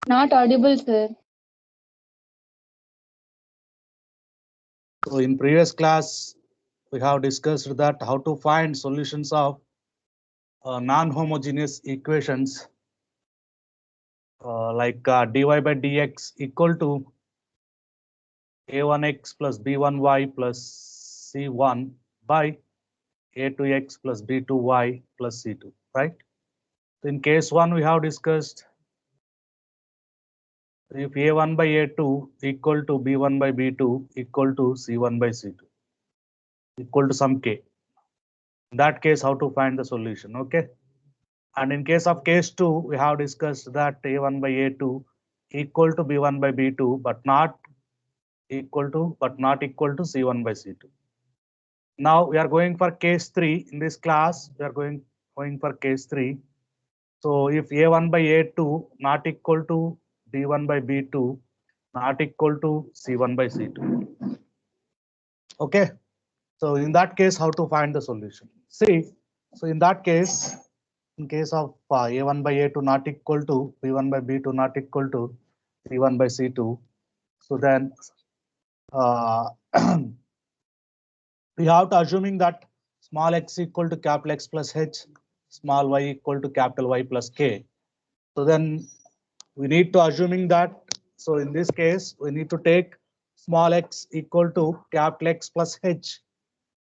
Not audible, sir. So in previous class, we have discussed that how to find solutions of non-homogeneous equations like dy by dx equal to a1x plus b1y plus c1 by a2x plus b2y plus c2, right? So in case 1, we have discussed if a1 by a2 equal to b1 by b2 equal to c1 by c2 equal to some k. In that case, how to find the solution, okay? And in case of case 2, we have discussed that a1 by a2 equal to b1 by b2 but not equal to c1 by c2. Now we are going for case 3 in this class. We are going for case 3. So if a1 by a2 not equal to b1 by b2 not equal to c1 by c2. Okay. So in that case, how to find the solution? See, so in that case, in case of a1 by a2 not equal to b1 by b2 not equal to c1 by c2, so then uh, we have to assuming that small x equal to capital X plus h, small y equal to capital Y plus k. So then we need to assuming that. So in this case, we need to take small x equal to capital X plus h.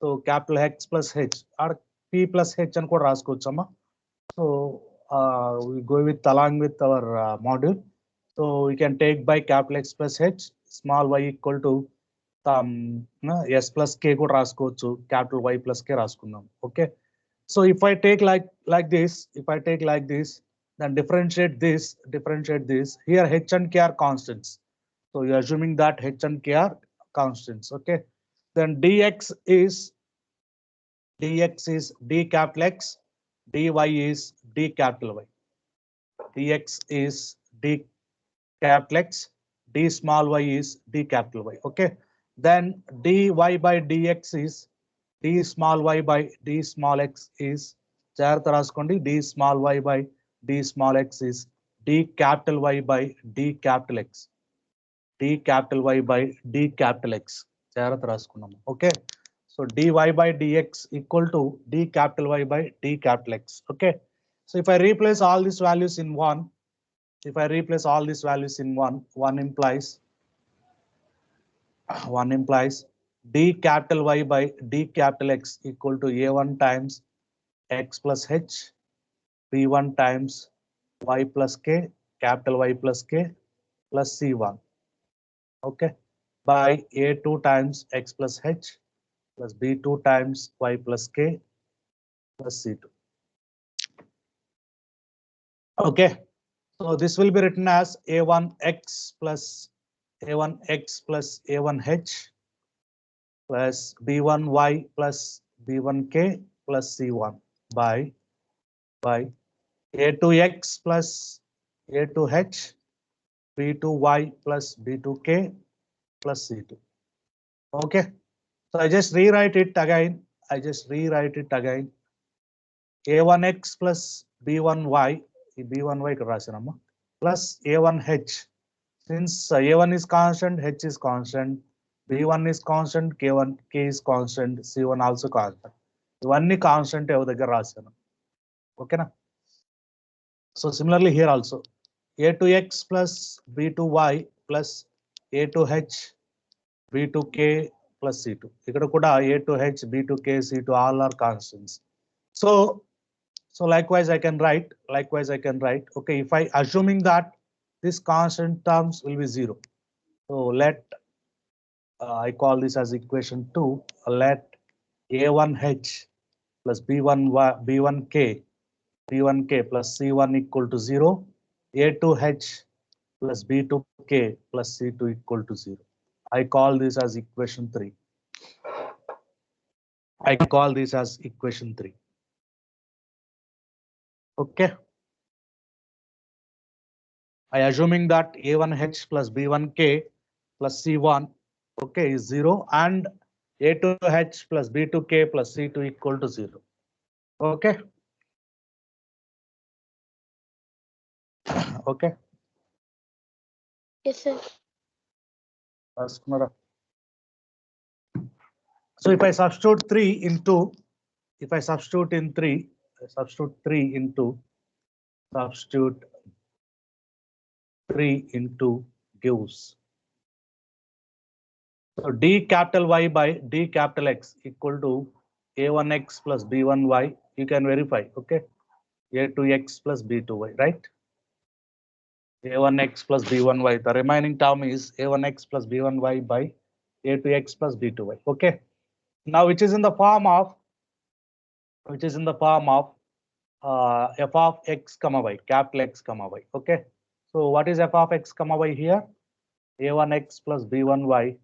So capital X plus h or p plus h and కూడా రాసుకోవచ్చమ్మా. So we go with along with our module. So we can take by capital X plus h, small y equal to s plus k కూడా రాసుకోవచ్చు, capital Y plus k రాసుకుందాం. Okay. So if I take like this, then differentiate this. Here h and k are constants. So you're assuming that h and k are constants. Okay. Then dx is d capital X, dy is d capital Y. Dx is d capital X, d small y is d capital Y. Okay. Then dy by dx is d small y by d small x is జాగ్రత్త రాసుకోండి, d small y by d small x is d capital Y by d capital X. d capital Y by d capital X. జాగ్రత్త రాసుకున్నాము. Okay. So dy by dx equal to d capital Y by d capital X. Okay. So if I replace all these values in 1, one implies d capital Y by d capital X equal to a1 times x plus h, b1 times y plus k, capital Y plus k plus c1. Okay. By a2 times x plus h plus b2 times y plus k plus c2. Okay. So this will be written as a1x plus a1h plus b1y plus b1k plus c1 by a2x plus a2h, b2y plus b2k plus c2. Okay. So I just rewrite it again. a1x plus b1y, b1y రాశానమ్మా, plus a1h. Since a1 is constant, h is constant, b1 is constant, k is constant, c1 also constant. ఇవన్నీ constant ఎవరి దగ్గర రాశాను. ఓకేనా. So similarly here also a2x plus b2y plus a2h b2k plus c2. ఇక్కడ కూడా a2h b2k c2 all are constants. So likewise I can write. Okay, if I assuming that this constant terms will be 0. So let I call this as equation 2. Let a1h plus b1k plus c1 equal to 0. a2h plus b2k plus c2 equal to 0. I call this as equation 3. Okay. I assuming that a1h plus b1k plus c1, okay, is 0 and a2h plus b2k plus c2 equal to 0. Okay. Okay. Yes, sir. Askumara. So if I substitute 3 into, if I substitute in 3, substitute 3 into, substitute 3 into gives. So d capital Y by d capital X equal to a1x plus b1y. You can verify, okay? a2x plus b2y, right? a1x plus b1y. The remaining term is a1x plus b1y by a2x plus b2y. Okay. Now, which is in the form of f of x comma y, capital X comma y. Okay. So what is f of x comma y here? a1x plus b1y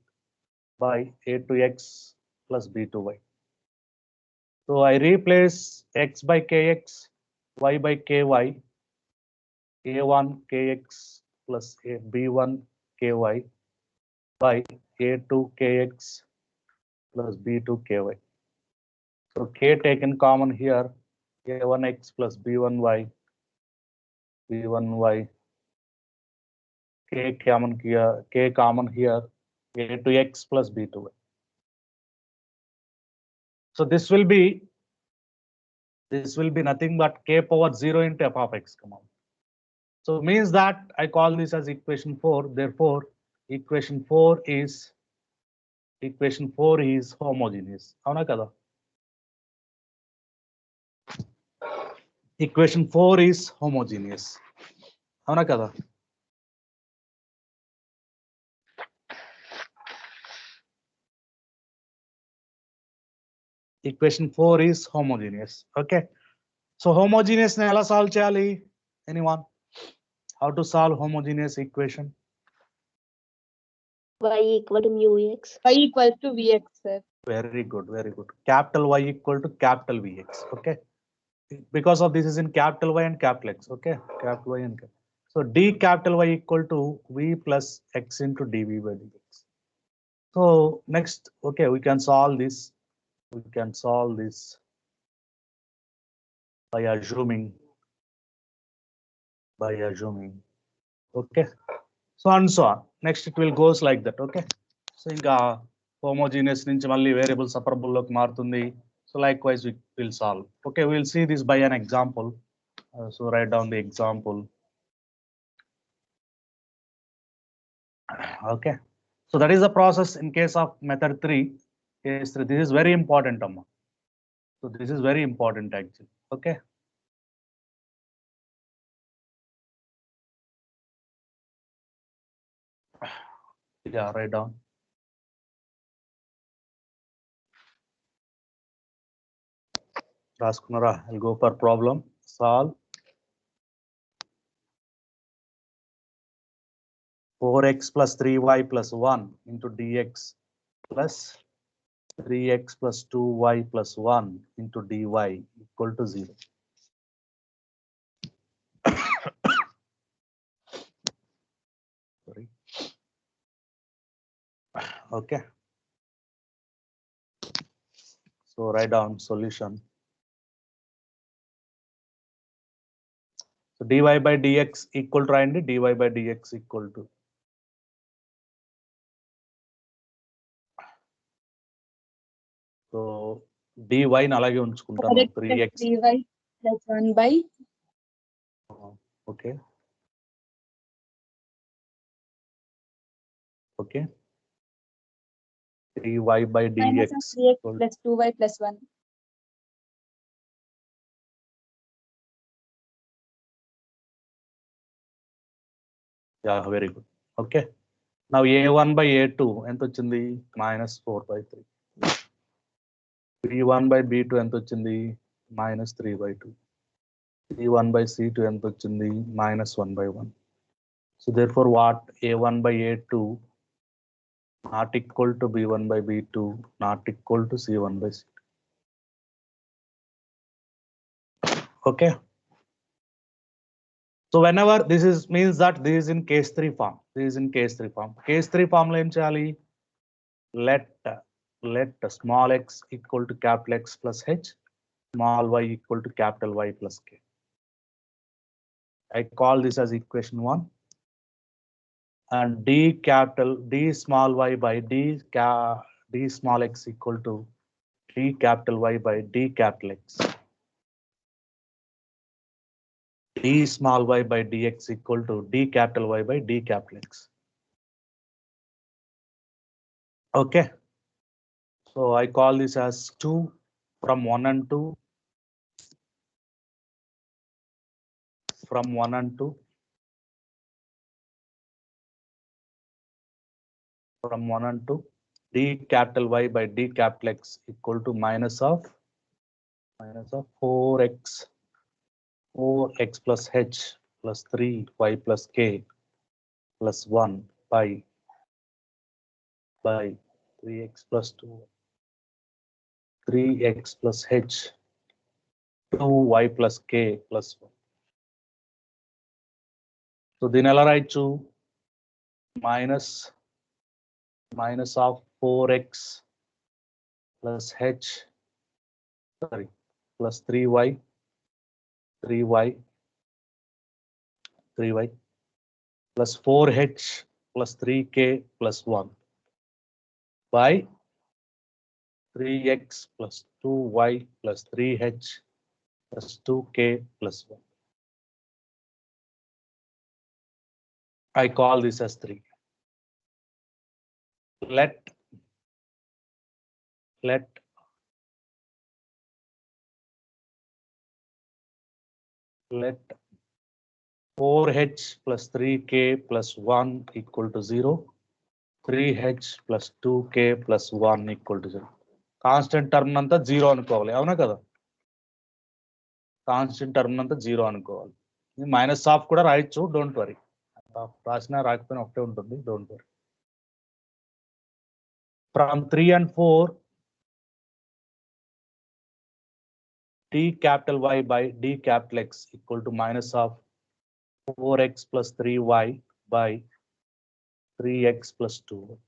by a2x plus b2y. So I replace x by kx, y by ky, a1 kx plus b1 ky by a2 kx plus b2 ky. So k taken common here, a1x plus b1y, b1y, k common here, a2x plus b2y. So this will be nothing but k power 0 into f of x common. So means that I call this as equation 4. Therefore, equation 4 is homogeneous. Avuna kada? Equation 4 is homogeneous. Avuna kada? Equation 4 is homogeneous. Okay. So homogeneous ne ela solve cheyali? Anyone? How to solve homogeneous equation? Y equal to mu x. Y equal to Vx, sir. Very good, very good. Capital Y equal to capital Vx. Okay. Because of this is in capital Y and capital X. Okay. Capital Y and capital. So d capital Y equal to V plus X into dV by dx. So next, okay, we can solve this. We can solve this by assuming. Okay. So and so on. Next it will goes like that. Okay. So inga homogeneous nunchi malli variable separable loki marutundi. So likewise we will solve. Okay, we will see this by an example. So write down the example. Okay. So that is the process in case of method 3. Case 3. This is very important, Amma. So this is very important actually. Okay. Yeah, write down. Raskunara, I'll go for problem. Solve 4x plus 3y plus 1 into dx plus 3x plus 2y plus 1 into dy equal to 0. Sorry. Okay. So write down solution. So dy by dx equal to dy by dx equal to. So dy ని అలాగే ఉంచుకుంటాను 3x. 3y plus 1 by. Okay. Okay. 3y by Minus dx of 3x equal plus 2y plus 1. yeah, very good. Okay. Now a1 by a2 ఎంత వచ్చింది -4/3. b1 by b2 ఎంత వచ్చింది -3/2. c1 by c2 ఎంత వచ్చింది -1/1. So therefore what a1 by a2 not equal to b1 by b2 not equal to c1 by c2. Okay. So whenever this is means that this is in case 3 form. This is in case 3 form. Case 3 form lo em cheyali? Let small x equal to capital X plus h, small y equal to capital Y plus k. I call this as equation 1. and d small y by d small x equal to d capital Y by d capital X. D small y by dx equal to d capital Y by d capital X. Okay. So I call this as 2 from 1 and 2. From 1 and 2. From 1 and 2. D capital Y by d capital X equal to minus of 4x plus h plus 3y plus k plus 1 by 3x plus 2, 3x plus h, 2y plus k plus 1. So then I'll write to minus of 4x plus h, plus 3y plus 4h plus 3k plus 1 by 3x plus 2y plus 3h plus 2k plus 1. I call this as 3. Let 4h plus 3k plus 1 equal to 0. 3h plus 2k plus 1 equal to 0. Constant term anta 0 అనుకోవాలి అవునా కదా constant term అంతా 0 అనుకోవాలి minus of కూడా రాయొచ్చు don't worry రాసినా రాకపోయినా ఒకటే ఉంటుంది don't worry from 3 and 4 d capital Y by d capital X equal to minus of 4x plus 3y by 3x plus 2.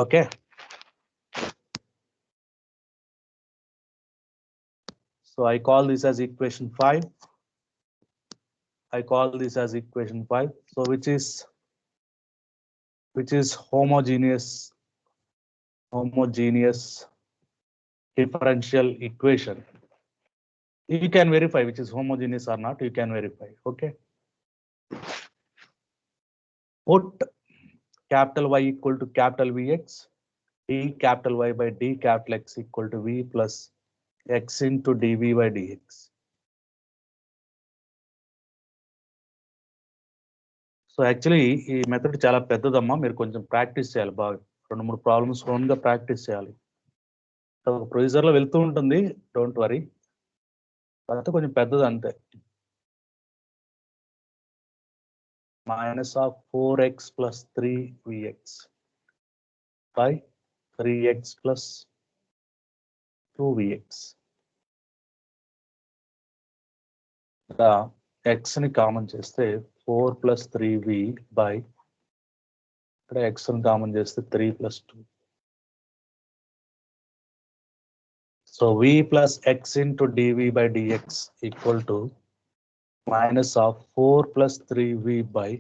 Okay. So I call this as equation 5. I call this as equation 5. So which is homogeneous differential equation. You can verify which is homogeneous or not. You can verify. Okay. Put capital Y equal to capital Vx, d capital Y by d capital X equal to V plus X into dV by dx. So actually ఈ method చాలా పెద్దదమ్మా మీరు కొంచెం practice చేయాలి బాగా 2-3 problems ఓన్గా practice చేయాలి ఒక ప్రొసీజర్లో వెళ్తూ ఉంటుంది డోంట్ వరీ తర్వాత కొంచెం పెద్దది అంతే minus of 4x plus 3vx by 3x plus 2vx. X ని కామన్ చేస్తే 4 plus 3v by ఇక్కడ x ని కామన్ చేస్తే 3 plus 2. So v plus x into dv by dx equal to minus of 4 plus 3v by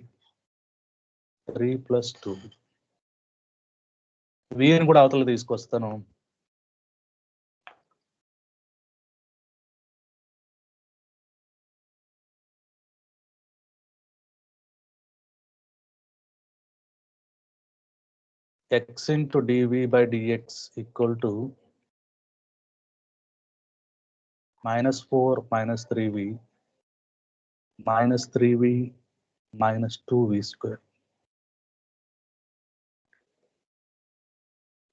3 plus 2. v ని కూడా అవతల తీసుకొస్తాను x into dv by dx equal to minus 4 minus 3v minus 3v minus 2v square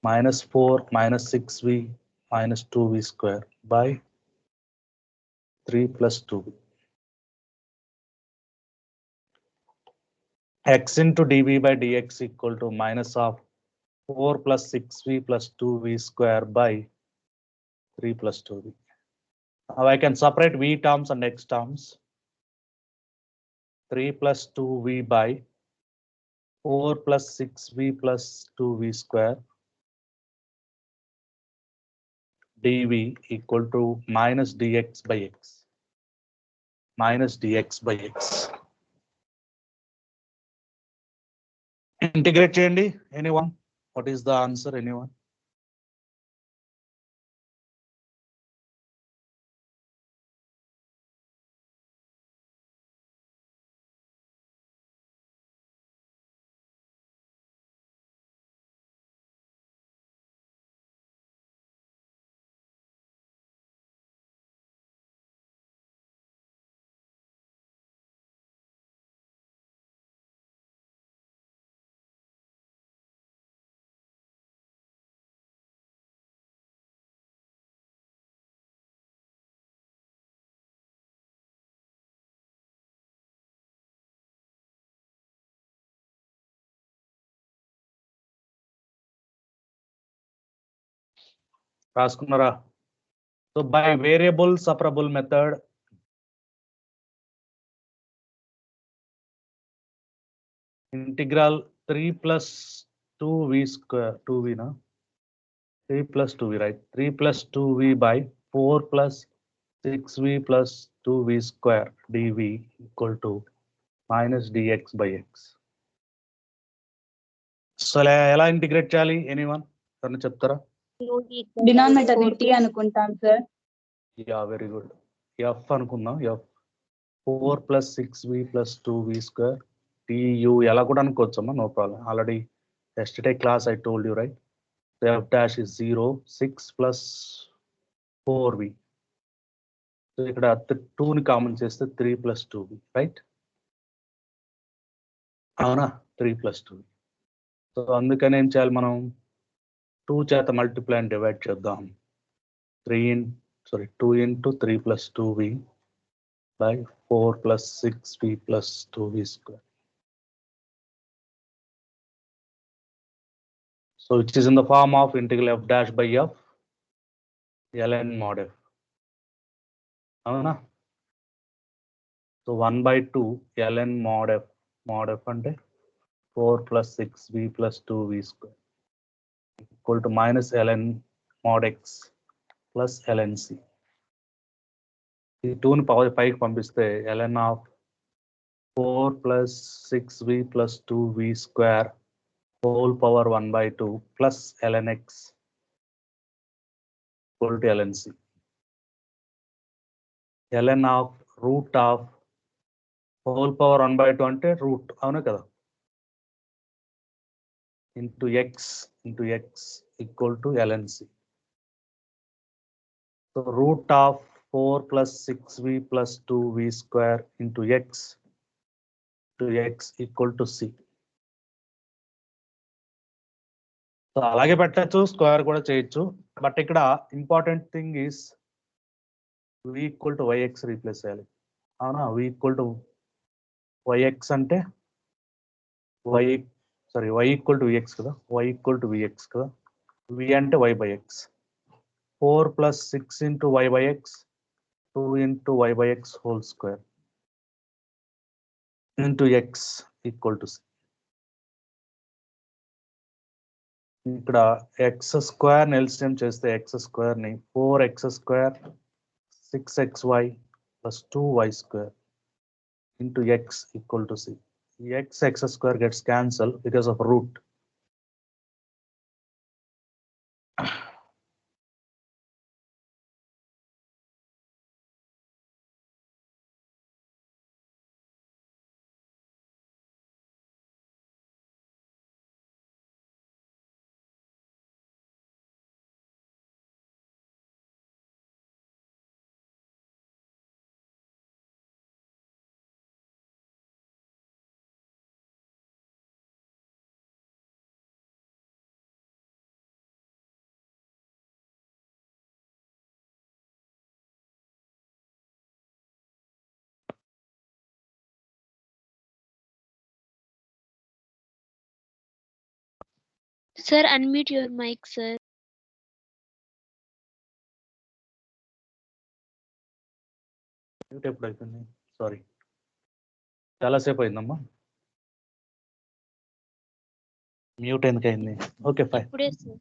minus 4 minus 6v minus 2v square by 3 plus 2v. X into dv by dx equal to minus of 4 plus 6v plus 2v square by 3 plus 2v. Now I can separate v terms and x terms. 3 plus 2v by 4 plus 6v plus 2v square dv equal to minus dx by x. minus dx by x. Integrate చేయండి. Anyone? What is the answer? Anyone? రాసుకున్నారా? So by variable separable method, integral 3 plus 2v square, 2v na? 3 plus 2v, right? 3 plus 2v by 4 plus 6v plus 2v square dv equal to minus dx by x. So ఎలా integrate చేయాలి? Anyone తను చెప్తారా? Denominator ని T అనుకుంటాం sir. Yeah very good. F అనుకుందాం. F 4 plus 6v plus 2v square tu ఎలా కూడా అనుకోవచ్చమ్మా, no problem. Already yesterday class I told you, right? So f dash is 0, 6 plus 4v. So ఇక్కడ 2 ని కామన్ చేస్తే 3 plus 2v, right? అవునా? 3 plus 2v. So అందుకని ఏం చేయాలి మనం? 2 చేత మల్టిప్లై అండ్ డివైడ్ చేద్దాం. 2 into 3 plus 2v by 4 plus 6v plus 2v square. So which is in the form of integral f dash by f ln mod f. అవునా? So 1 by 2 ln mod f అంటే 4 plus 6v plus 2v square equal to minus ln mod x plus ln c. ఈ 2ని పైకి పంపిస్తే ln of 4 plus 6v plus 2v square whole power 1 by 2 plus ln x equal to ln c. ln of root of whole power 1 by 2 అంటే route, అవునా కదా? into x equal to ln c. So root of 4 plus 6v plus 2v square into x equal to c. So అలాగే పెట్టచ్చు, square కూడా చేయొచ్చు. But ఇక్కడ important thing is v equal to yx replace చేయాలి. అవునా? v equal to yx అంటే y equal to vx కదా, y equal to vx కదా, v అంటే y by x. 4 plus 6 into y by x, 2 into y by x whole square into x equal to c. ఇక్కడ X square LCM చేస్తే X square ని 4x square 6xy plus 2y square into x equal to c. x square gets cancelled because of root. Sir, unmute your mic, sir. Mute ఎప్పుడు అయిపోయింది? Sorry, చాలాసేపు అయిందమ్మా. Mute ఎందుకు అయింది? Okay fine. ఇప్పుడే sir.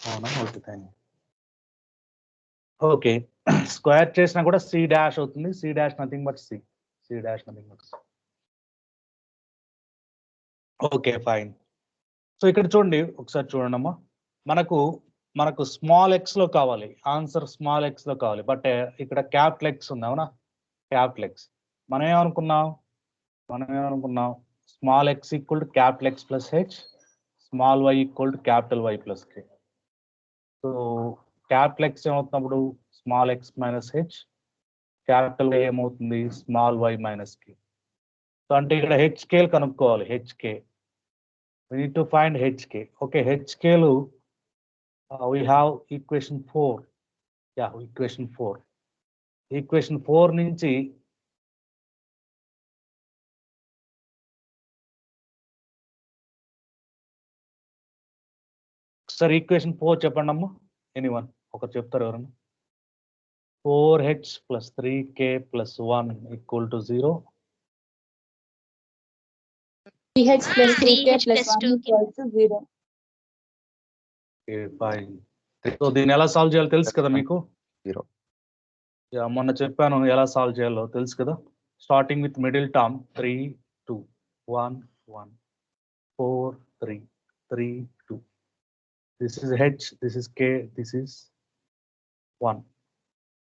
అవునా? Okay thank you. Okay square చేసినా కూడా సి డాష్ అవుతుంది. C dash nothing but C. C dash nothing but C. Okay fine. So ఇక్కడ చూడండి, ఒకసారి చూడండి అమ్మా. మనకు స్మాల్ ఎక్స్ లో కావాలి, ఆన్సర్ స్మాల్ ఎక్స్ లో కావాలి. బట్ ఇక్కడ క్యాపిటల్ ఎక్స్ ఉంది, అవునా? Capital X. మనం ఏమనుకున్నాం small X equal to capital X plus H, small Y equal to capital Y plus K. So capital X ఏమవుతున్నప్పుడు small X minus H, capital Y ఏమవుతుంది small Y minus K. So అంటే ఇక్కడ హెచ్కేలు కనుక్కోవాలి. H K we need to find hk. okay, hk lu we have equation 4. yeah, equation 4 నుంచి sir equation 4 చెప్పండి అమ్మా. Anyone ఒకరు చెప్తారు ఎవరన్నా? 4h plus 3k plus 1 equal to 0. 3h plus 2k 3h plus plus 1 2k. equals to 0. okay fine. So దీన్ని ఎలా solve చేయాలో తెలుసు కదా మీకు? 0. మొన్న చెప్పాను ఎలా సాల్వ్ చేయాలో తెలుసు కదా. Starting with middle term 3 2 1 1 4 3 3 2. this is h, this is k, this is 1.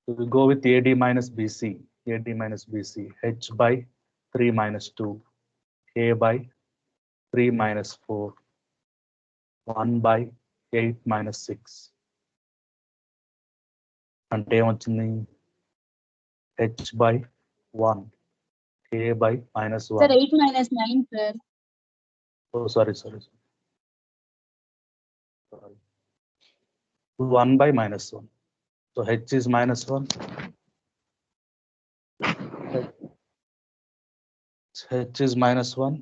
so we go with ad minus bc. h by 3 minus 2, k by 3 minus 4, 1 by 8 minus 6. అంటే ఏమొచ్చింది? h by 1, k by minus 1. Sir, 8 minus 9, sir. oh sorry 1 by minus 1. so h is minus 1, h is minus 1,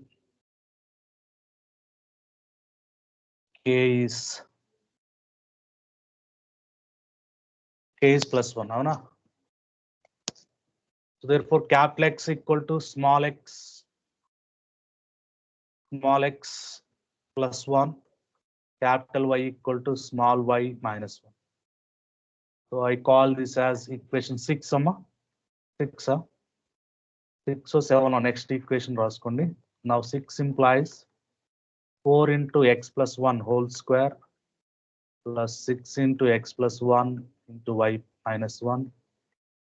k is plus 1, అవునా? so therefore capital X equal to small x plus 1, capital Y equal to small y minus 1. so I call this as equation 6 amma. 6 or 7 or next equation రాసుకోండి. now 6 implies 4 into x plus 1 whole square plus 6 into x plus 1 into y minus 1,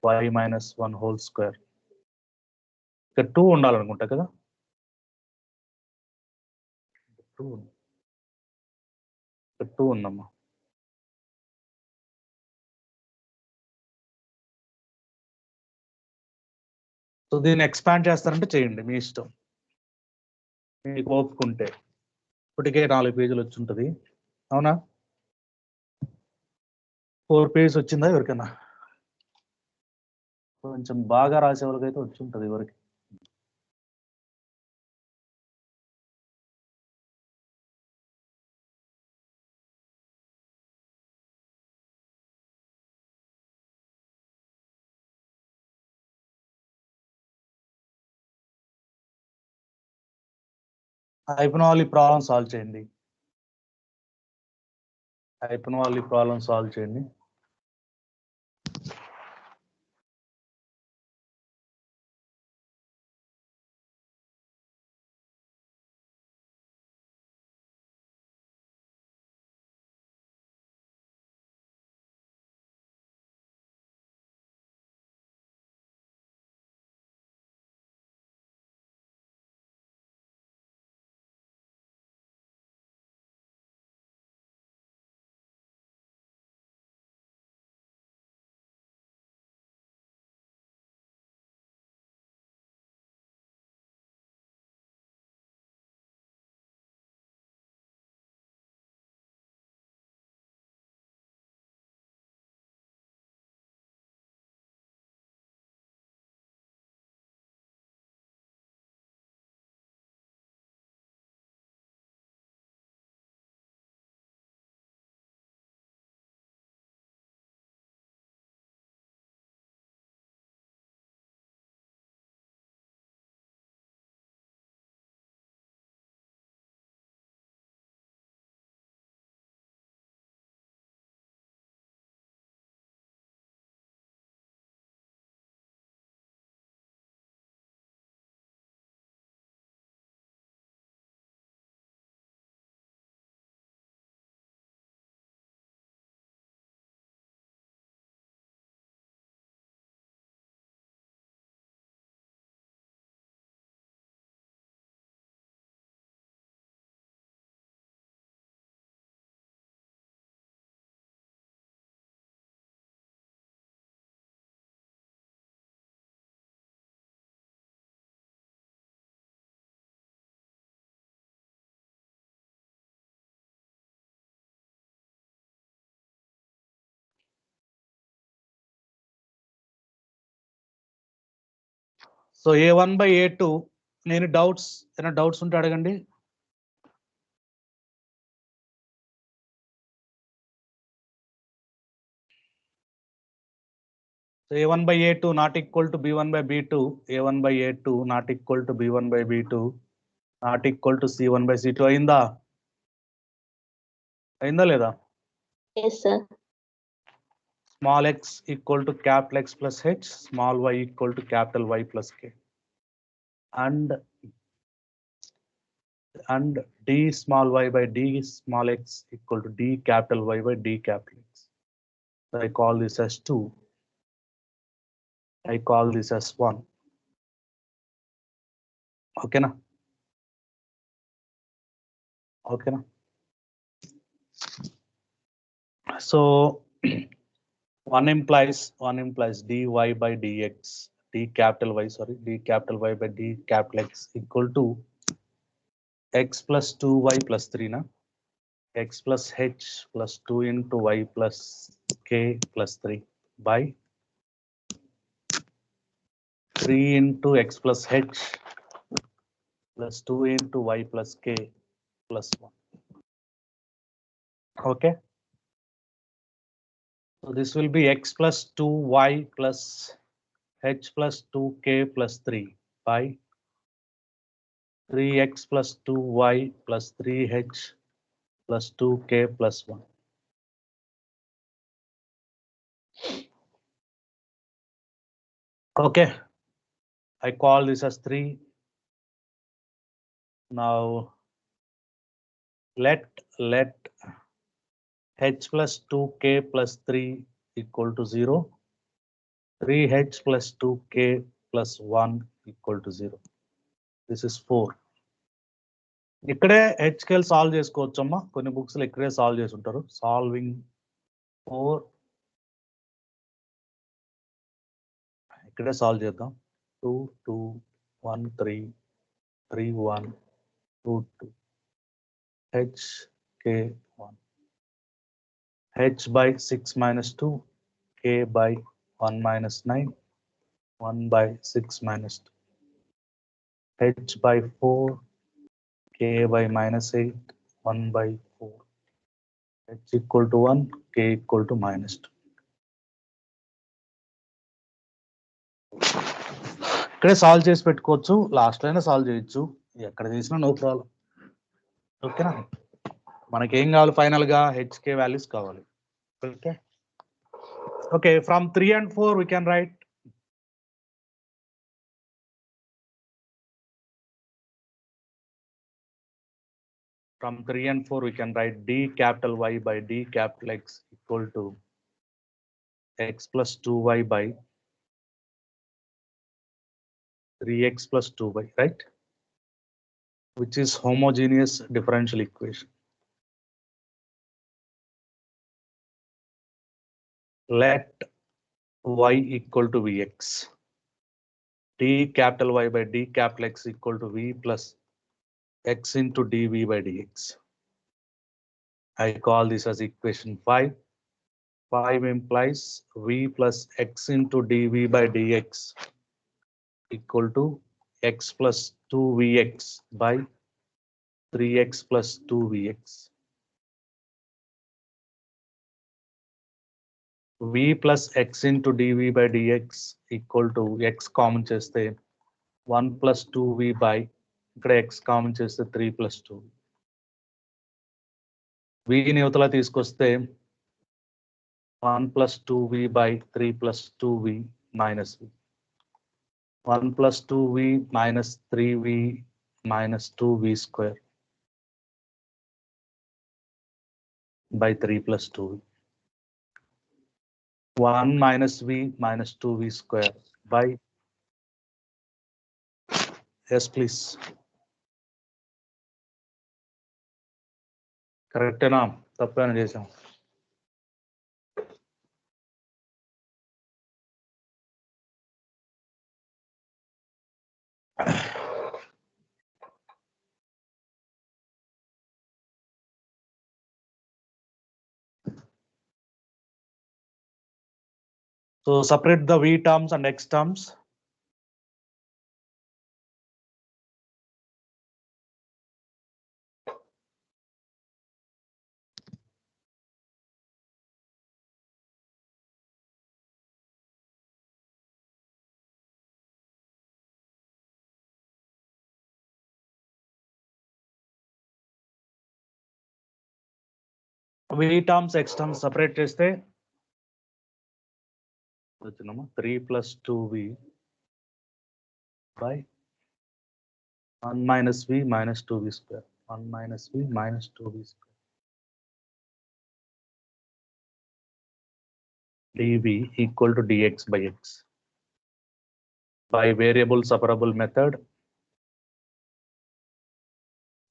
y minus 1 whole square. ఇక్కడ 2 ఉండాలనుకుంటా కదా. 2 ఉందమ్మా. So దీన్ని expand చేస్తారంటే చేయండి, మీ ఇష్టం, మీకు ఓపుకుంటే. ఇప్పటికే 4 పేజీలు వచ్చి ఉంటుంది, అవునా? 4 పేజెస్ వచ్చిందా ఎవరికైనా? కొంచెం బాగా రాసే వాళ్ళకైతే వచ్చి ఉంటుంది ఎవరికి. అయిపోయిన వాళ్ళు ఈ ప్రాబ్లం సాల్వ్ చేయండి. సో A1 by A2 నేను ఏమైనా డౌట్స్ ఉంటే అడగండి. So A1 by A2 not equal to B1 by B2. A1 by A2 not equal to B1 by B2. Not equal to C1 by C2. అయిందా లేదా? Yes, sir. Small x equal to capital X plus H. Small y equal to capital Y plus K. And d small y by d small x equal to d capital Y by d capital X. So I call this as 2. I call this as 1. Okay na? Okay na? So 1 implies dy by dx, d capital Y by d capital X equal to x plus 2y plus 3 na? X plus h plus 2 into y plus k plus 3 by 3 into x plus h plus 2 into y plus k plus 1. Okay. So this will be x plus 2y plus h plus 2k plus 3 by 3x plus 2y plus 3h plus 2k plus 1. Okay. I call this as 3. Now let h plus 2k plus 3 equal to 0. 3h plus 2k plus 1 equal to 0. This is 4. ఇక్కడే HCl solve చేసుకోవచ్చమ్మా. కొన్ని books లో ఇక్కడే solve చేసి ఉంటారు. Solving 4 ఇక్కడే solve చేద్దాం. 2 2 1 3 3 1 2 2 h k 1 h by 6 minus 2 k by 1 minus 9 1 by 6 minus 2 h by 4 k by minus 8 1 by 4 h equal to 1 k equal to minus 2. ఇక్కడే solve చేసి పెట్టుకోవచ్చు. లాస్ట్ అయినా సాల్వ్ చేయొచ్చు. ఎక్కడ చేసినా నో ప్రాబ్లం. ఓకేనా? మనకి ఏం కావాలి ఫైనల్ గా? హెచ్కే వాల్యూస్ కావాలి. Okay okay from 3 and 4 we can write d capital Y by d capital X equal to x plus 2y by 3x plus 2y, right? Which is homogeneous differential equation. Let y equal to Vx. D capital Y by d capital X equal to V plus x into dV by dx. I call this as equation 5. 5 implies V plus x into dV by dx equal to x plus 2Vx by 3x plus 2Vx. V plus x into dV by dx equal to x common cheste 1 plus 2V by x common cheste 3 plus 2. V ని యువతల తీసుకొస్తే 1 plus 2V by 3 plus 2V minus V. 1 plus 2V minus 3V minus 2V square by 3 plus 2V. 1 minus V minus 2V square by, yes please. కరెక్టేనా? తప్పేనా చేసాం? So separate the V terms and X terms. v terms x terms separate చేస్తే వచ్చినామా 3 + 2v by 1 - v - 2v square 1 - v - 2v square dv equal to dx by x by variable separable method.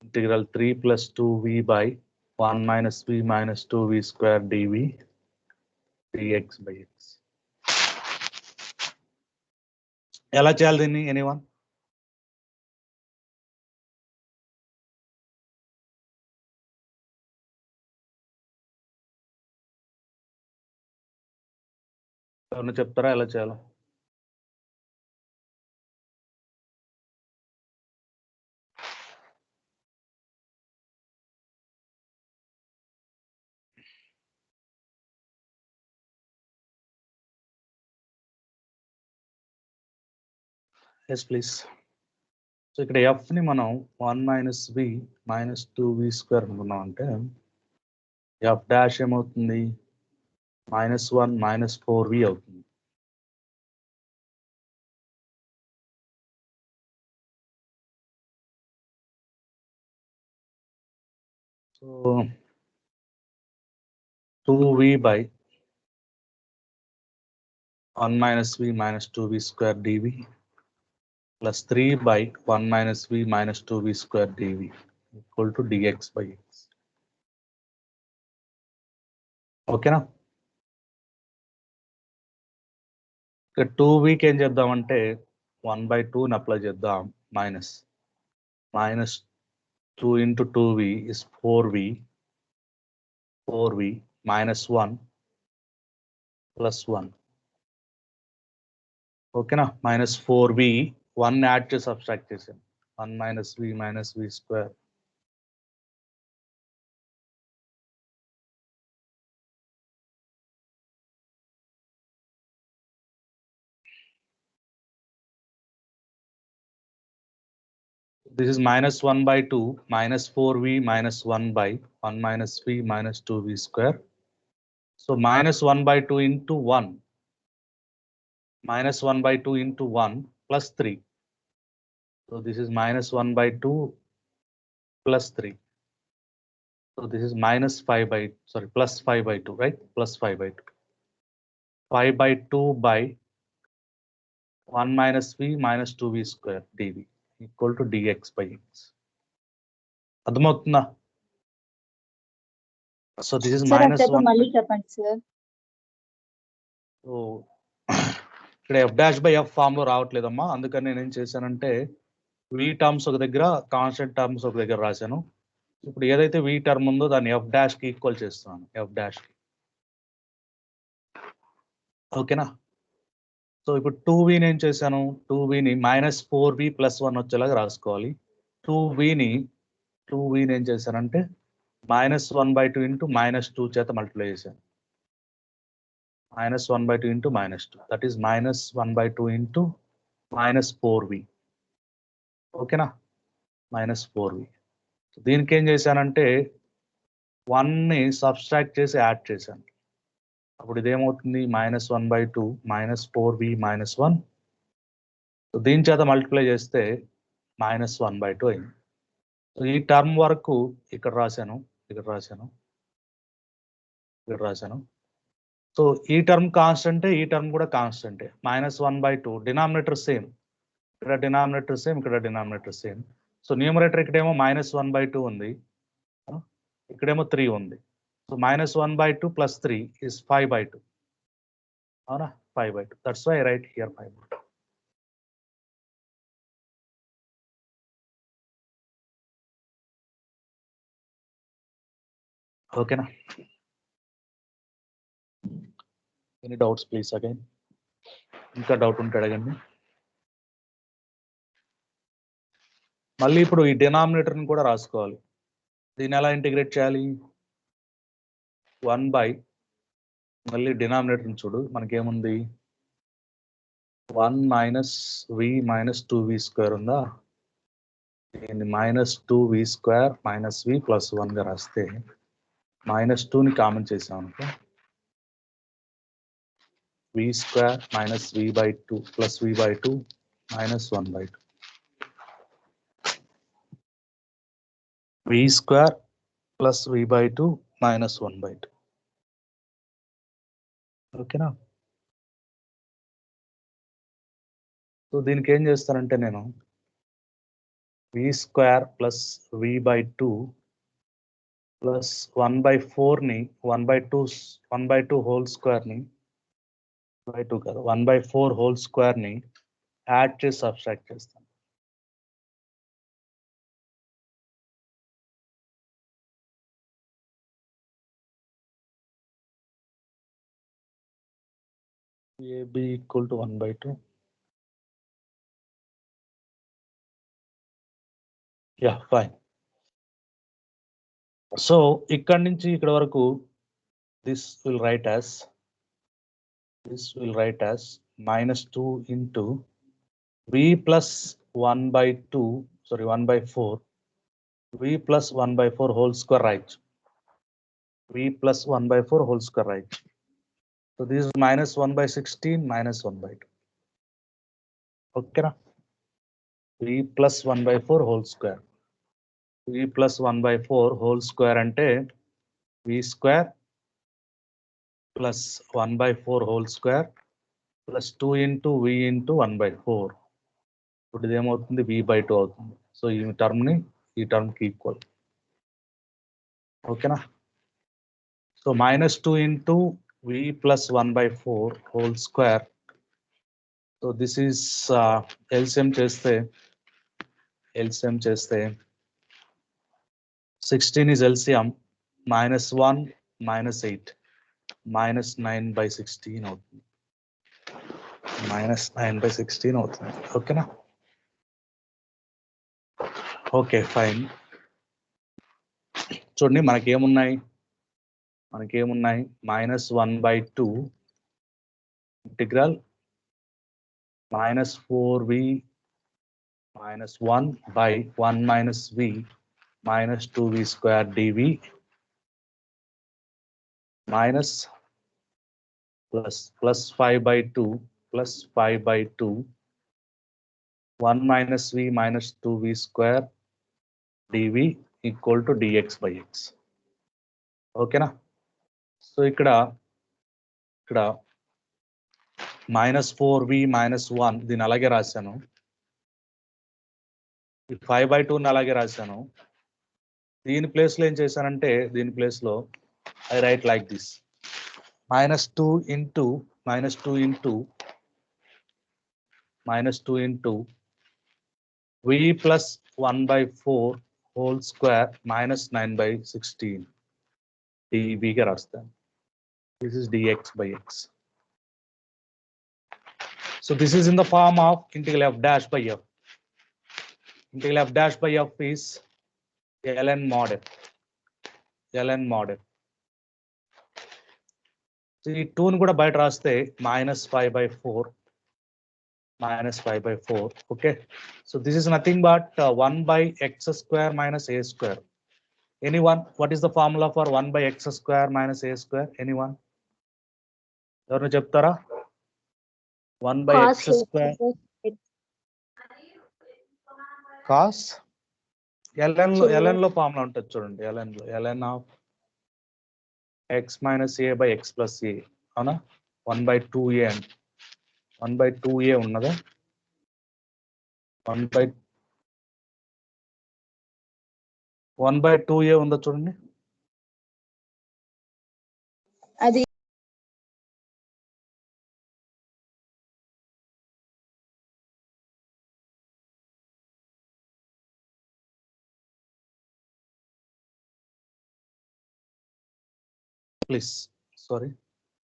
Integral 3 + 2v by 1 - v - 2v square dv dx by x. ఎలా చేయాలి దీన్ని anyone? ఎవరైనా చెప్తారా ఎలా చేయాలో? Yes please. So ఇక్కడ F ని మనం 1 - v - 2v స్క్వేర్ అనుకున్నాం అంటే ఎఫ్ డాష్ ఏమవుతుంది? -1 - 4v అవుతుంది. So 2v by 1 - v - 2v square dv plus 3 by 1 - v - 2v square dv equal to dx by x. ఓకేనా? ఇక 2vకి ఏం చేద్దామంటే 1/2ని అప్లై చేద్దాం. minus 2 into 2v is 4v -1 plus 1. ఓకేనా? -4v 1 యాడ్ చేసి సబ్ట్రాక్ట్ చేసాం. 1 - v - v square this is -1/2 -4v -1 by 1 - v - 2v square. So -1/2 into 1 -1/2 into 1 plus 3. So this is -1/2 plus 3. So this is plus 5/2, right? Plus 5/2. 5/2 by 1 - v - 2v square dv equal to dx by x. అర్థమవుతుందా? So this is -1. మళ్ళీ చెప్పండి sir. So ఇక్కడ F dash by F form లో రావట్లేదమ్మా. అందుకని నేను ఏం చేశానంటే వి టర్మ్స్ ఒక దగ్గర, కాన్స్టెంట్ టర్మ్స్ ఒక దగ్గర రాశాను. ఇప్పుడు ఏదైతే వి టర్మ్ ఉందో దాన్ని ఎఫ్ డాష్ కి ఈక్వల్ చేస్తున్నాను. ఎఫ్ డాష్ కి. ఓకేనా? సో ఇప్పుడు 2vని ఏం చేశాను? 2vని -4v + 1 వచ్చేలాగా రాసుకోవాలి. 2vని ఏం చేశానంటే -1/2 ఇంటూ -2 చేత మల్టిప్లై చేశాను. -1/2 into -2 that is -1/2 into -4v. ఓకేనా? -4v. దీనికి ఏం చేశానంటే 1ని సబ్ట్రాక్ట్ చేసి యాడ్ చేశాను. అప్పుడు ఇదేమవుతుంది? -1/2 -4v -1. సో దీని చేత మల్టిప్లై చేస్తే -1/2 అయింది. సో ఈ టర్మ్ వరకు ఇక్కడ రాశాను. సో ఈ టర్మ్ కాన్స్టెంటే, ఈ టర్మ్ కూడా కాన్స్టెంటే. -1/2 డినామినేటర్ సేమ్, ఇక్కడ డినామినేటర్ సేమ్, ఇక్కడ డినామినేటర్ సేమ్. సో న్యూమరేటర్ ఇక్కడేమో -1/2 ఉంది, ఇక్కడేమో 3 ఉంది. So -1/2 + 3 is 5/2. అవునా? 5/2. That's why I write here 5/2. ఓకేనా? Any doubts please again? ఇంకా డౌట్ ఉంటే అడగండి. మళ్ళీ ఇప్పుడు ఈ డినామినేటర్ని కూడా రాసుకోవాలి. దీన్ని ఎలా ఇంటిగ్రేట్ చేయాలి? 1 by మళ్ళీ డినామినేటర్ని చూడు, మనకేముంది? 1 - v - 2v స్క్వేర్ ఉందా? దీన్ని -2v² - v + 1 గా రాస్తే -2 ని కామన్ చేసాం అనుకో, v square minus v by 2 plus v by 2 minus 1 by 2. v square plus v by 2 minus 1 by 2. ఓకేనా? సో దీనికి ఏం చేస్తానంటే నేను v square plus v by 2 plus 1 by 4 ని 1 by 2 whole square ని by 2 కాదు 1 by 4 whole square ని add చేసి సబ్ట్రాక్ట్ చేస్తాను. ab equal to 1 by 2. Yeah, fine. So ఇక్కడ నుంచి ఇక్కడ వరకు this will write as -2 into v plus 1 by 2, sorry 1 by 4, v plus 1 by 4 whole square right. v plus 1 by 4 whole square right. So this is minus 1 by 16 minus 1 by 2. Okay na? v plus 1 by 4 whole square. v plus 1 by 4 whole square ante v square plus 1 by 4 whole square plus 2 into v into 1 by 4. ఇప్పుడు ఇది ఏమవుతుంది v by 2 అవుతుంది. So ఈ term కి equal. ఓకేనా? So -2 into v plus 1 by 4 whole square. So this is LCM చేస్తే 16 is LCM, -1 -8 -9 by 16 అవుతుంది. -9 by 16 అవుతుంది. ఓకేనా? Okay fine. చూడండి మనకేమున్నాయి -1 by 2 integral -4v -1 by 1 minus v minus 2v square dv minus plus 5 by 2 plus 5 by 2 1 minus v minus 2v square dv equal to dx by x. ఓకేనా? So ఇక్కడ -4v -1 దీన్ని అలాగే రాశాను. 5 by 2 అలాగే రాశాను. దీని place లో ఏం చేశానంటే దీని ప్లేస్ లో I write like this: -2 into v plus 1 by 4 whole square minus 9 by 16 dv గా రాస్తాను. This is dx by x. So this is in the form of integral f dash by f. Integral f dash by f is ln mod f. So ఈ 2 ని కూడా బయట రాస్తే -5 by 4. Okay. So this is nothing but 1 by x square minus a square. Anyone? What is the formula for 1 by x square minus a square? Anyone? ఎవరు చెప్తారా? 1 by x square cos ln లో formula ఉంటుంది చూడండి. ln of x minus a by x plus a. అవునా? 1 by 2a and 1 by 2a ఉన్నదా? 1 by 2a ఉందా చూడండి. అది ప్లీజ్ సారీ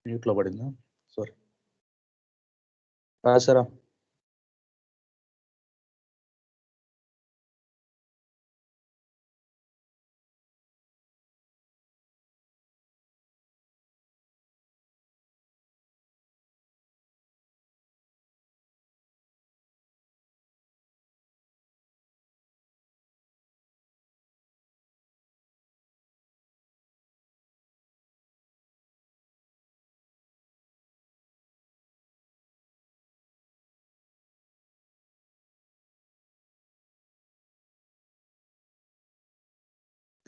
మ్యూట్ లో పడిందా? సారీ రాశారా?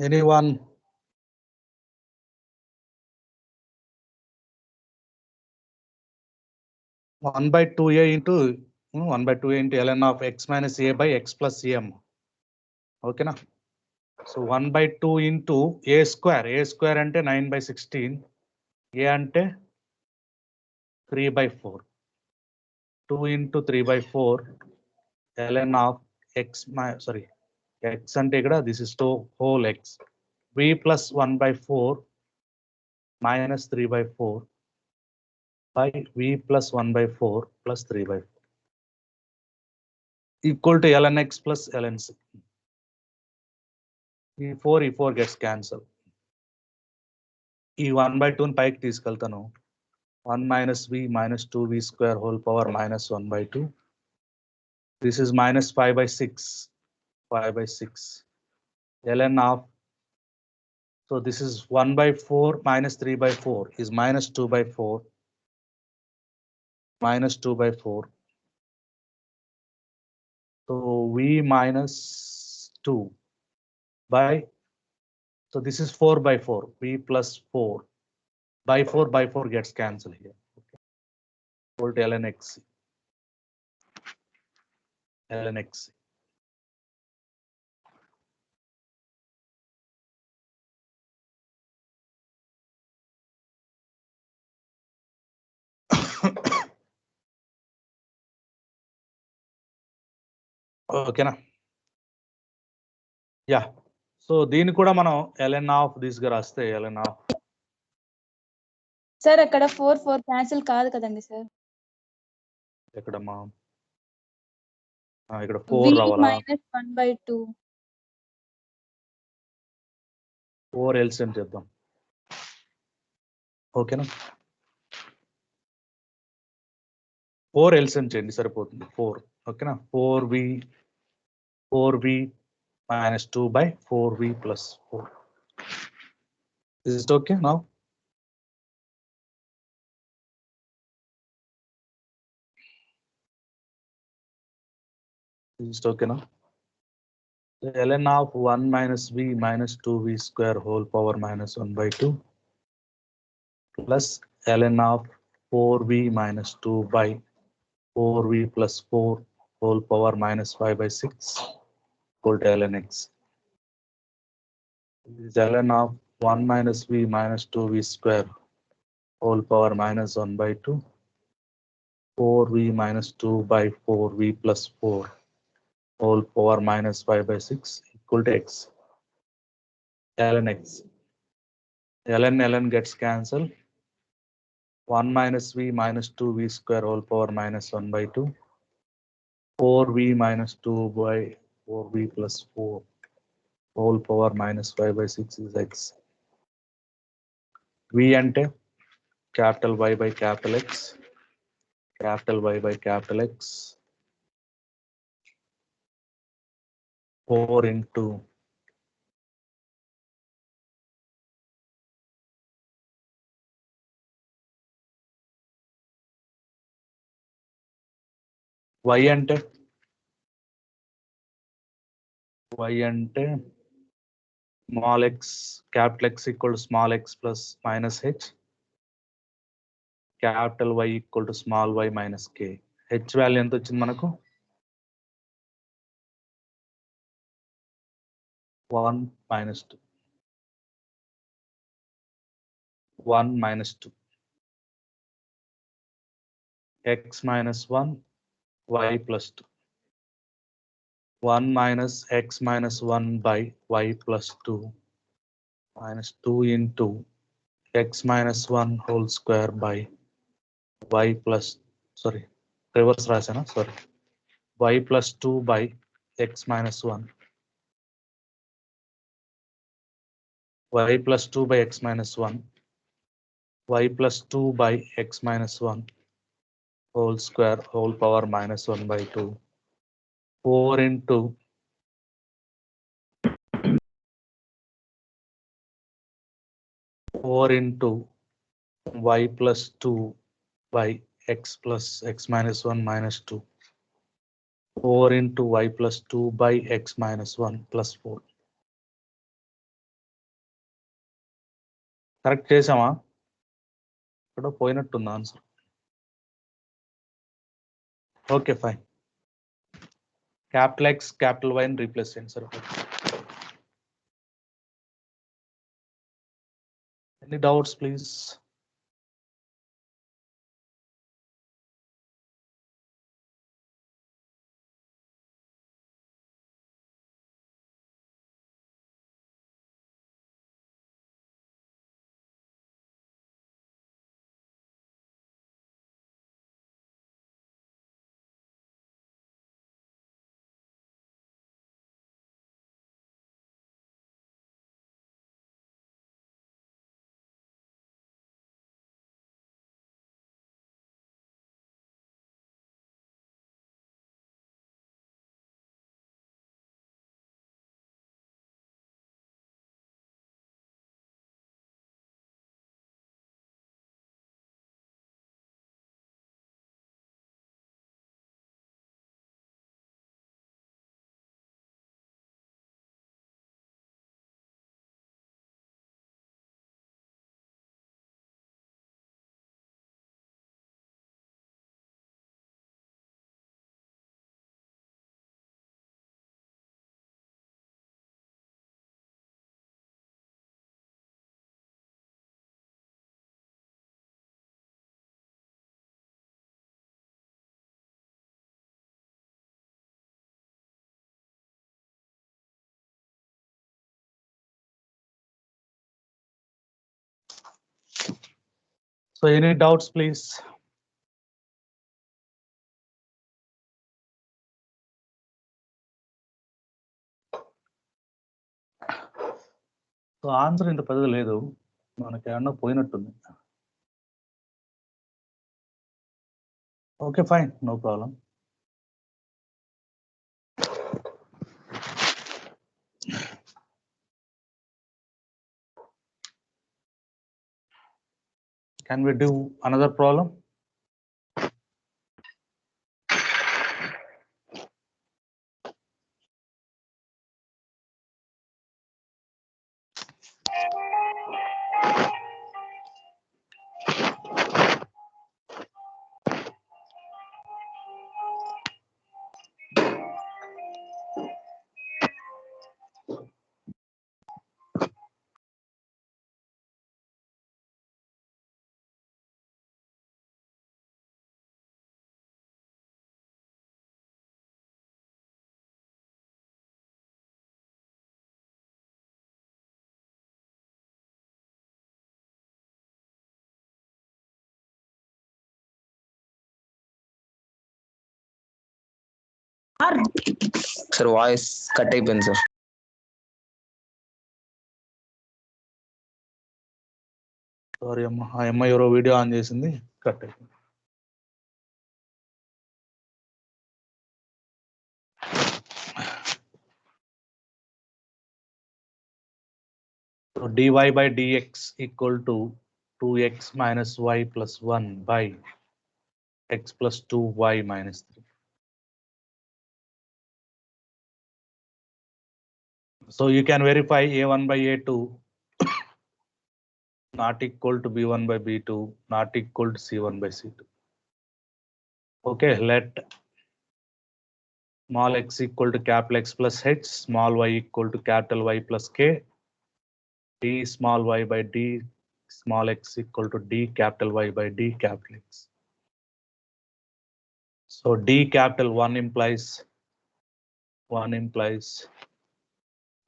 Anyone? One by 2a into 1 by 2a into ln of x minus a by x plus m. Okay na? So 1 by 2 into a square ante 9 by 16, a ante 3 by 4. 2 into 3 by 4 ln of x x ante ikkada this is to whole x. V plus 1 by 4 minus 3 by 4 by v plus 1 by 4 plus 3 by 4 equal to ln x plus ln c. E4 gets cancelled. E1 by 2 పైకి తీసుకెళ్తాను. 1 minus v minus 2v square whole power minus 1 by 2. This is minus 5 by 6. 5 by 6. ln of, so this is 1 by 4 minus 3 by 4 is minus 2 by 4. Minus 2 by 4. So v minus 2 by, so this is 4 by 4, v plus 4 by 4 gets cancelled here. Okay. Equal to ln x. ln x. ఓకేనా? Yeah, so దీన్ని కూడా మనం ln of this గా రాస్తే ln of. Sir అక్కడ 4 cancel కాదు కదండి sir. ఎక్కడమ్మా? ఇక్కడ 4 రావాలా? Minus 1 by 2. 4 ఎల్సిఎం చేద్దాం. ఓకేనా? 4 ఎల్సిఎం చేయండి సరిపోతుంది. 4 ఓకేనా? 4v minus 2 by 4v plus 4. Is it okay now? Is it okay now? The ln of 1 minus v minus 2v square whole power minus 1 by 2 plus ln of 4v minus 2 by 4v plus 4 whole power minus 5 by 6 equal to ln x. This is ln of 1 minus v minus 2v square whole power minus 1 by 2 4v minus 2 by 4v plus 4 whole power minus 5 by 6 equal to x. ln x. ln gets cancelled. 1 minus v minus 2v square whole power minus 1 by 2. 4v minus 2 by 4v plus 4 whole power minus 5 by 6 is x. V ante capital Y by capital X. Capital Y by capital X. 4 into y ante small x capital X equal to small x plus minus h. Capital Y equal to small y minus k. H value ఎంత వచ్చింది మనకు? 1 minus 2. 1 minus 2. X minus 1 y plus 2. 1 minus x minus 1 by y plus 2 minus 2 into x minus 1 whole square by y plus, sorry, reverse rasana, sorry, y plus 2 by x minus 1. Y plus 2 by x minus 1. Y plus 2 by x minus 1 whole square whole power minus 1 by 2. 4 into y plus 2 by x plus x minus 1 minus 2. 4 into y plus 2 by x minus 1 plus 4. Correct చేసామా? ఇక్కడ పోయినట్టుంది answer. Okay fine. Capital X capital Y ని replace చేయండి sir. Any doubts please? So any doubts please? So answer ఇంత పెద్దది లేదు, మనకి ఏమన్నా పోయినట్టుంది. Okay fine, no problem. Can we do another problem? Sir voice cut అయిపోయింది సార్. సారీ అమ్మ, ఆ అమ్మాయి ఎవరో వీడియో ఆన్ చేసింది, కట్ అయిపోయింది. So dy by dx equal to 2x minus y plus 1 by x plus 2y minus 3. So you can verify a1 by a2 not equal to b1 by b2 not equal to c1 by c2. Okay, let small x equal to capital X plus h, small y equal to capital Y plus k, d small y by d small x equal to d capital Y by d capital X. So d capital 1 implies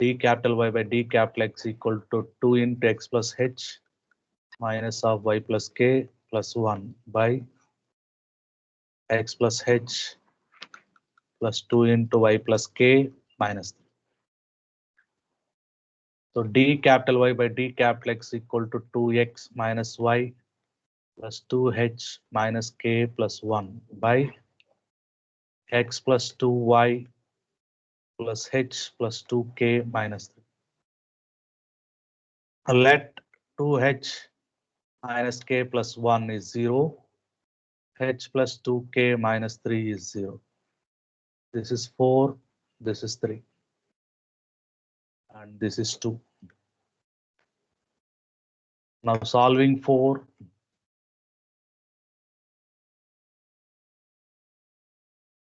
d capital Y by d capital X equal to 2 into x plus h minus of y plus k plus 1 by x plus h plus 2 into y plus k minus 3. So d capital Y by d capital X equal to 2x minus y plus 2h minus k plus 1 by x plus 2y plus h plus 2k minus 3. Let 2h minus k plus 1 is 0, h plus 2k minus 3 is 0. This is 4, this is 3, and this is 2. Now solving for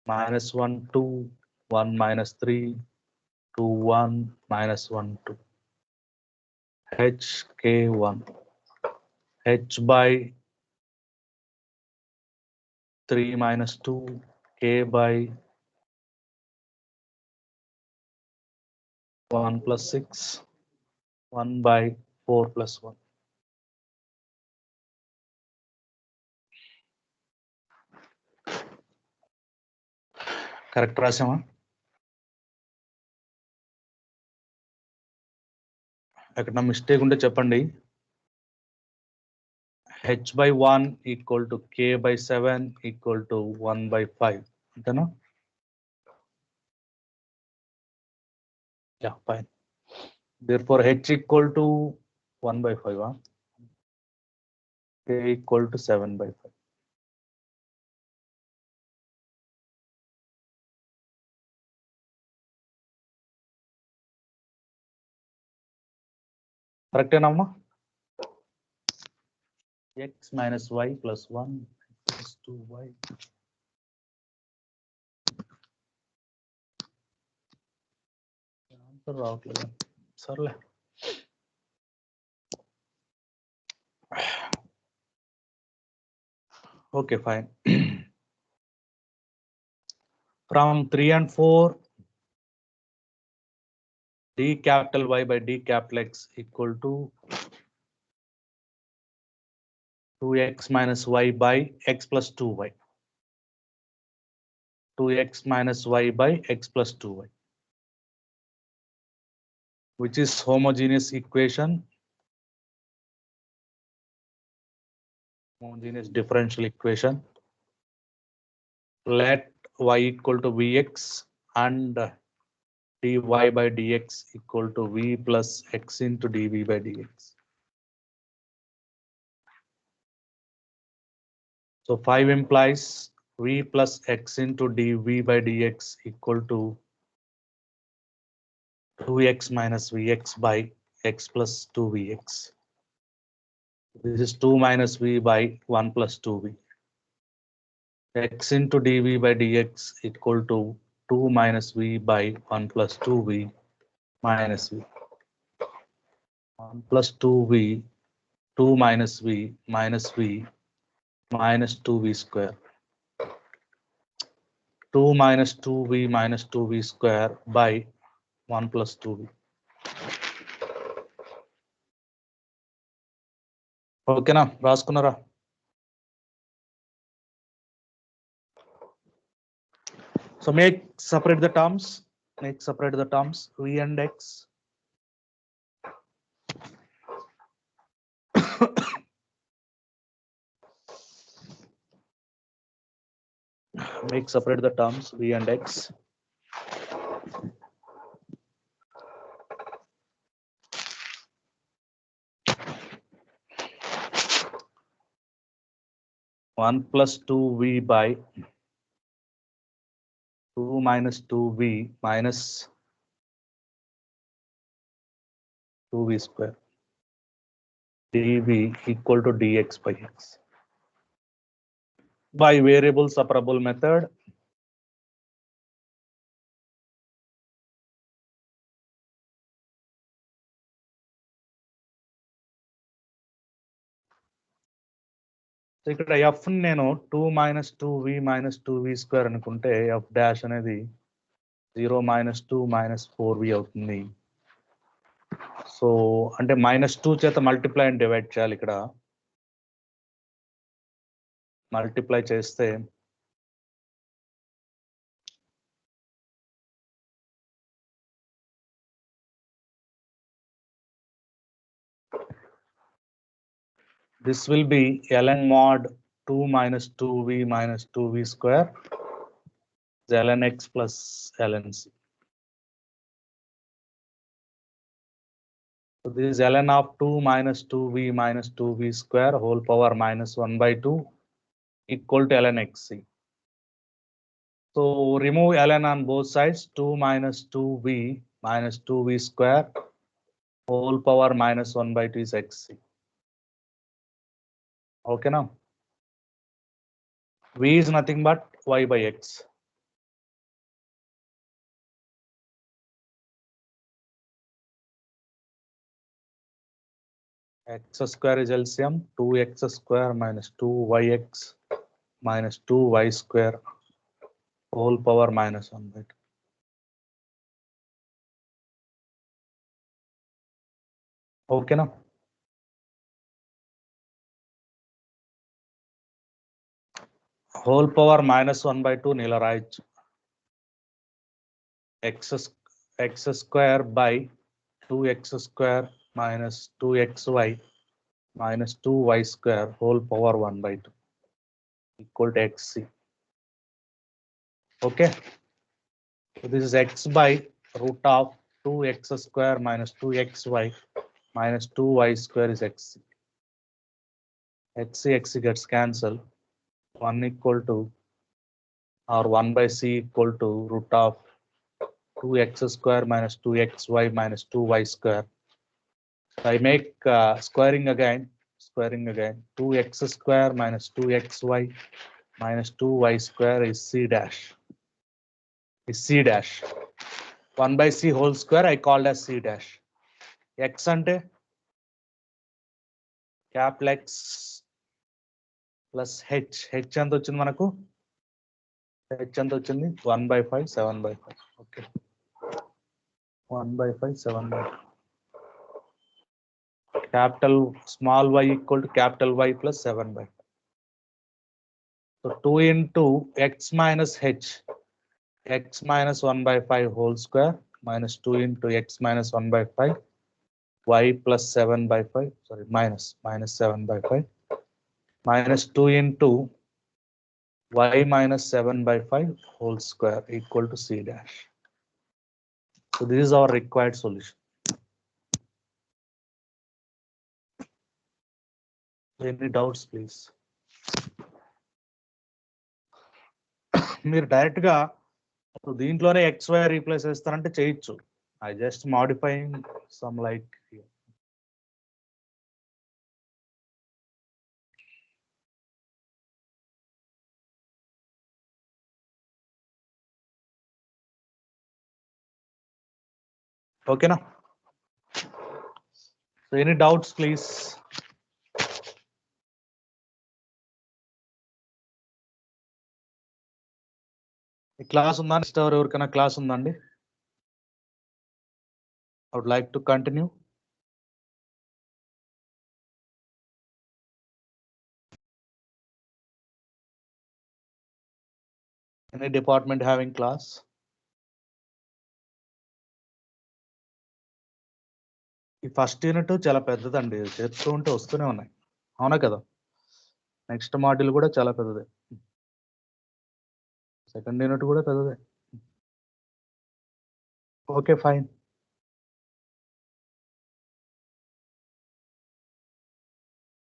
-1 2 1 minus 3 2 1 minus 1 2 h k1 h by 3 minus 2 k by 1 plus 6 1 by 4 plus 1. Correct రాసామా? ఎక్కడ mistake ఉంటే చెప్పండి. h by 1 equal to k by 7 equal to 1 by 5. అంతేనా? Yeah, fine. Therefore h equal to 1 by 5. K equal to 7 by 5. కరెక్టేనమ్మా? x minus y plus 1 plus 2y. Answer రావట్లేదు. సర్లే. Okay, fine. From 3 and 4, d capital Y by d capital X equal to 2x minus y by x plus 2y. 2x minus y by x plus 2y, which is homogeneous equation, homogeneous differential equation. Let y equal to vx and dy by dx equal to v plus x into dv by dx. So 5 implies v plus x into dv by dx equal to 2x minus vx by x plus 2vx. This is 2 minus v by 1 plus 2v. X into dv by dx equal to 2 minus v by 1 plus 2v minus v. 1 plus 2v, 2 minus v minus v minus 2v square. 2 minus 2v minus 2v square by 1 plus 2v. ఓకేనా? రాసుకున్నారా? So make separate the terms. Make separate the terms v and x. Make separate the terms v and x. One plus 2v by 2 minus 2v minus 2v square dv equal to dx by x. By variable separable method, ఇక్కడ f నేను 2 minus 2v minus 2v square అనుకుంటే f dash అనేది 0 minus 2 minus 4v అవుతుంది. So అంటే -2 చేత multiply and divide చేయాలి. ఇక్కడ multiply చేస్తే this will be ln mod 2 minus 2v minus 2v square is ln x plus ln c. So this is ln of 2 minus 2v minus 2v square whole power minus 1 by 2 equal to ln xc. So remove ln on both sides. 2 minus 2v minus 2v square whole power minus 1 by 2 is xc. Okay now. V is nothing but y by x. X square is LCM, 2x square minus 2yx minus 2y square whole power minus 1 by 2. Okay now. Whole power minus 1 by 2 nila rayachu. X square by 2x square minus 2xy minus 2y square whole power 1 by 2 equal to xc. Okay. So this is x by root of 2x square minus 2xy minus 2y square is xc. Xc gets cancelled. 1 equal to or 1 by c equal to root of 2x square minus 2xy minus 2y square. I make squaring again. 2x square minus 2xy minus 2y square is c dash. 1 by c whole square I called as c dash. X ante capital X plus h. H ఎంత వచ్చింది మనకు? H ఎంత వచ్చింది? 1 by 5, 7 by 5. Okay. 1 by 5, 7 by 5. Capital small y equal to capital Y plus 7 by 5. So 2 into x minus h. X minus 1 by 5 whole square minus 2 into x minus 1 by 5 y plus 7 by 5 sorry minus 7 by 5 minus 2 into y minus 7 by 5 whole square equal to c dash. So this is our required solution. Any doubts please? మీరు direct గా దీంట్లోనే xy replace చేస్తారంటే చేయొచ్చు. I just modifying some like here. Okay na? So any doubts please? ఈ class ఉందా? Next hour ఎవరికైనా class ఉందండి? I would like to continue. Any department having class? ఈ ఫస్ట్ యూనిట్ చాలా పెద్దదండి, చెప్తూ ఉంటే వస్తూనే ఉన్నాయి, అవునా కదా? నెక్స్ట్ మాడ్యూల్ కూడా చాలా పెద్దదే, సెకండ్ యూనిట్ కూడా పెద్దదే. Okay fine.